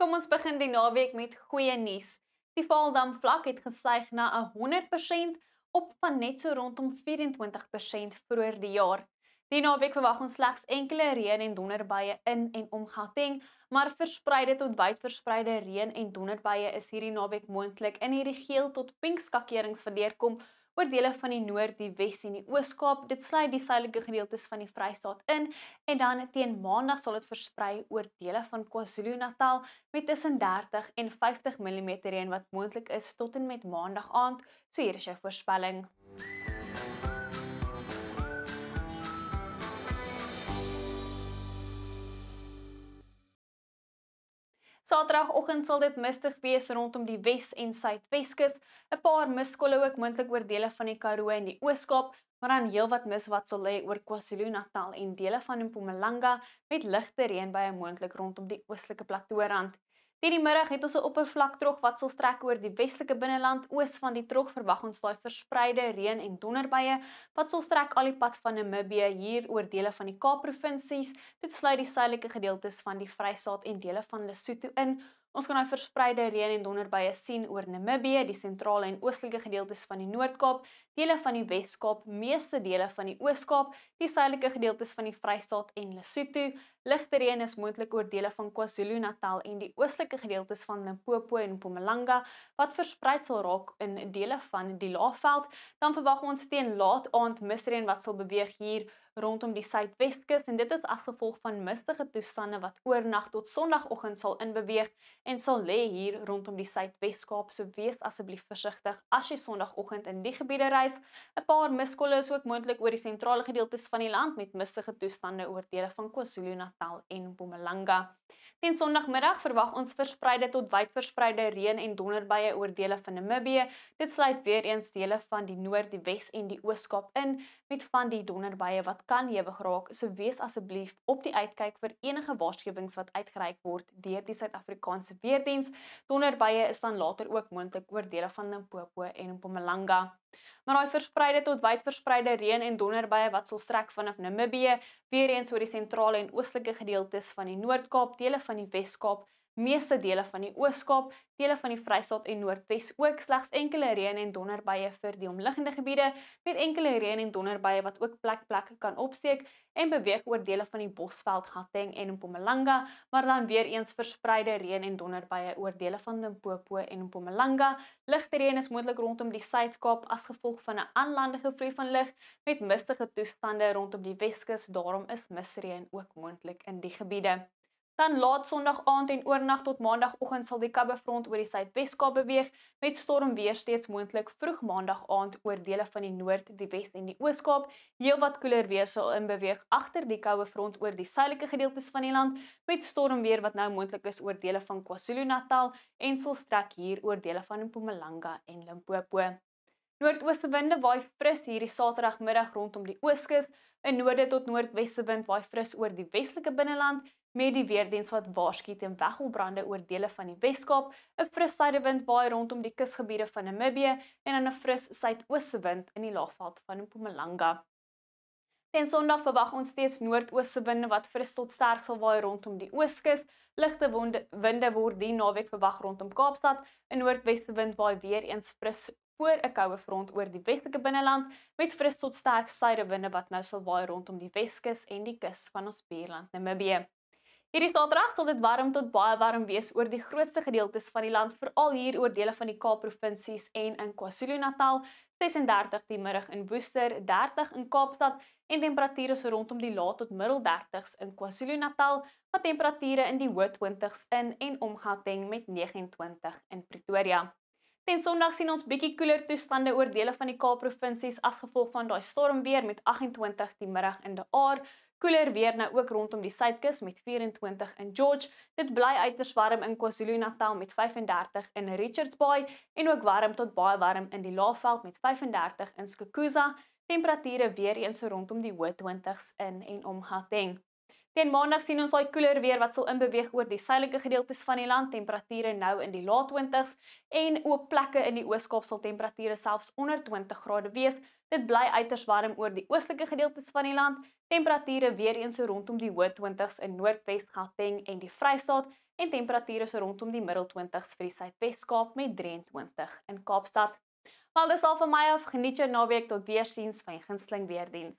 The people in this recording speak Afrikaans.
Kom ons begin die naweek met goeie nuus. Die Vaaldam vlak het gestyg na 100% op van net so rondom 24% vroeër die jaar. Die naweek verwag ons slegs enkele reën en donderbuie in en om Gauteng, maar verspreide tot wyd verspreide reën en donderbuie is hierdie naweek moontlik in hierdie geel tot pink skakerings wat deurkom oor dele van die Noord, die Wes en die Oos-Kaap. Dit sluit die suidelike gedeeltes van die Vrystaat in en dan teen Maandag sal dit versprei oor dele van KwaZulu-Natal met tussen 30 en 50 mm reën wat moontlik is tot en met Maandag aand. So hier is jou voorspelling. Saterdagoggend sal dit mistig wees rondom die Wes- en Suidweskus. 'n Paar miskolle ook moontlik oor dele van die Karoo en die Oos-Kaap, maar dan heelwat mis wat sal lê oor KwaZulu-Natal en dele van Mpumalanga met ligte reën by moontlik rondom die oostelike plateaurand. Teen die middag het ons 'n oppervlaktrog wat sal strek oor die westelike binneland. Oos van die trog verwag ons daai verspreide reën en donderbuie wat sal strek al die pad van Namibië hier oor dele van die Kaap-provinsies. Dit sluit die suidelike gedeeltes van die Vrystaat en dele van Lesotho in. Ons kan nou verspreide reën en donderbuie sien oor Namibië, die sentrale en oostelike gedeeltes van die Noord-Kaap, dele van die Wes-Kaap, meeste dele van die Oos-Kaap, die suidelike gedeeltes van die Vrystaat en Lesotho. Ligte reën is moontlik oor dele van KwaZulu-Natal en die oostelike gedeeltes van Limpopo en Mpumalanga wat verspreid sal raak in dele van die Laagveld. Dan verwag ons teen laat aand misreën wat sal beweeg hier rondom die Suidweskus en dit is as gevolg van mistige toestande wat oornag tot Sondagoggend sal inbeweeg en sal lê hier rondom die Suidwes-Kaap. So wees asseblief versigtig as jy Sondagoggend in die gebiede reis. 'n Paar miskolle is ook moontlik oor die sentrale gedeeltes van die land met mistige toestande oor dele van KwaZulu-Natal en Mpumalanga. Teen Sondagmiddag verwag ons verspreide tot wyd verspreide reën en donderbuie oor dele van Namibië. Dit sluit weer eens dele van die Noord, die Wes en die Oos-Kaap in met van die donderbuie wat kan hewig raak. So wees asseblief op die uitkyk vir enige waarskuwings wat uitgereik word deur die Suid-Afrikaanse Weerdiens. Donderbuie is dan later ook moontlik oor dele van Limpopo en Mpumalanga. Maar daai verspreide tot wyd verspreide reën en donderbuie wat sal strek vanaf Namibië, weer eens oor die sentrale en oostelike gedeeltes van die Noord-Kaap, dele van die Wes-Kaap, meeste dele van die Oos-Kaap, dele van die Vrystaat en Noordwes ook slegs enkele reën en donderbuie vir die omliggende gebiede met enkele reën en donderbuie wat ook plek kan opsteek en beweeg oor dele van die Bosveld, Gauteng en Mpumalanga, maar dan weer eens verspreide reën en donderbuie oor dele van Limpopo en Mpumalanga. Ligte reën is moontlik rondom die Suid-Kaap as gevolg van 'n aanlandige vloei van lug met mistige toestande rondom die Weskus. Daarom is misreën ook moontlik in die gebiede. Dan laat Sondag aand en oornag tot Maandagoggend sal die Kabbefront oor die Suidwes-Kaap beweeg met stormweer steeds moontlik vroeg Maandag aand oor dele van die Noord, die Wes en die Oos-Kaap. Heelwat koeler weer sal inbeweeg agter die koue front oor die suidelike gedeeltes van die land met stormweer wat nou moontlik is oor dele van KwaZulu-Natal en sal strek hier oor dele van Mpumalanga en Limpopo. Noordooste winde waai fris hierdie Saterdagmiddag rondom die Ooskus. 'n Noorde tot noordweste wind waai fris oor die westelike binneland met die weerdiens wat waarsku teen weggelbrande oor dele van die Wes-Kaap. 'n Fris suidewind waai rondom die kusgebiede van Namibië en dan 'n fris suidooste wind in die laagveld van Mpumalanga. Teen Sondag verwag ons steeds noordooste winde wat fris tot sterk sal waai rondom die Ooskus. Ligte winde word die naweek verwag rondom Kaapstad. 'n Noordweste wind waai weer eens fris voor 'n koue front oor die westelike binneland met fris tot sterk suidewinde wat nou sal waai rondom die Weskus en die kus van ons buurland Namibië. Hierdie Saterdag sal dit warm tot baie warm wees oor die grootste gedeeltes van die land, veral hier oor dele van die Kaap-provinsies en in KwaZulu-Natal. 36 die middag in Woester, 30 in Kaapstad en temperature so rondom die laat tot middel 30s in KwaZulu-Natal, met temperature in die hoë 20s in en om Gauteng met 29 in Pretoria. Teen Sondag sien ons bietjie koeler toestande oor dele van die Kaap-provinsies as gevolg van daai stormweer met 28 die middag in De Aar. Koeler weer nou ook rondom die Suidkus met 24 in George. Dit bly uiters warm in KwaZulu-Natal met 35 in Richards Bay en ook warm tot baie warm in die Laagveld met 35 in Skukuza. Temperature weer eens so rondom die hoë 20s in en om Gauteng. Teen Maandag sien ons daai koeler weer wat sal inbeweeg oor die suidelike gedeeltes van die land, temperature nou in die laat 20s en op plekke in die Oos-Kaap sal temperature selfs onder 20 grade wees. Dit bly uiters warm oor die oostelike gedeeltes van die land. Temperature weer eens so rondom die hoë 20s in Noordwes Gauteng en die Vrystaat en temperature so rondom die middel 20s vir die Suidwes-Kaap met 23 in Kaapstad. Wel, dis al van my af. Geniet jou naweek, tot weersiens van jou gunsteling weerdiens.